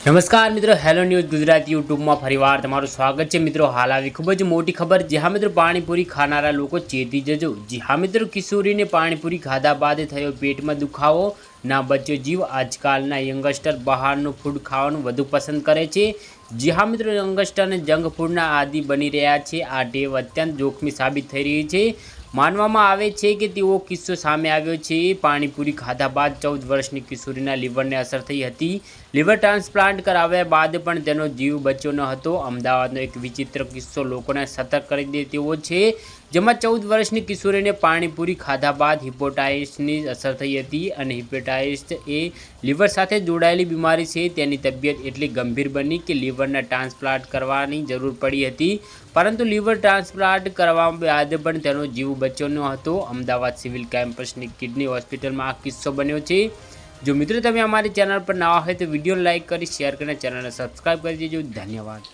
નમસ્કાર મિત્રો, hello news Gujarati યુટ્યુબમાં ફરીવાર તમારું સ્વાગત છે મિત્રો। હાલ આવી ખૂબ જ મોટી ખબર। જી હા મિત્રો, પાણીપુરી ખાનારા લોકો ચેતી જજો। જી હા મિત્રો, કિશોરીને પાણીપુરી ખાધા બાદ થયો પેટમાં દુખાવો, ના બચ્યો જીવ। આજકાલના યંગસ્ટર બહારનું ફૂડ ખાવાનું વધુ પસંદ કરે છે। જી હા મિત્રો, યંગસ્ટરને જંક ફૂડના આદિ બની રહ્યા છે। આ ટેવ અત્યંત જોખમી સાબિત થઈ રહી છે। માનવામાં આવે છે કે તેવો કિસ્સો સામે આવ્યો છે। પાણીપુરી ખાધા બાદ 14 વર્ષની કિશોરીના લીવરને અસર થઈ હતી। લીવર ટ્રાન્સપ્લાન્ટ કરાવ્યા બાદ પણ તેનો જીવ બચ્યો ન હતો। અમદાવાદનો એક વિચિત્ર કિસ્સો લોકોને સતર્ક કરી દે તેવો છે, જેમાં 14 વર્ષની કિશોરીને પાણીપુરી ખાધા બાદ હિપેટાઇટિસની અસર થઈ હતી અને હિપેટાઇટિસ એ લીવર સાથે જોડાયેલી બીમારી છે। તેની તબિયત એટલી ગંભીર બની કે લીવરના ટ્રાન્સપ્લાન્ટ કરવાની જરૂર પડી હતી, પરંતુ લીવર ટ્રાન્સપ્લાન્ટ કરવા બાદ પણ તેનો જીવ બચ્યો ન હતો। અમદાવાદ સિવિલ કેમ્પસની કિડની હોસ્પિટલમાં આ કિસ્સો બન્યો છે। જો મિત્રો તમે અમારી ચેનલ પર નવા હોય તો વિડીયો લાઇક કરી, શેર કરીને ચેનલને સબસ્ક્રાઈબ કરી દેજો। ધન્યવાદ।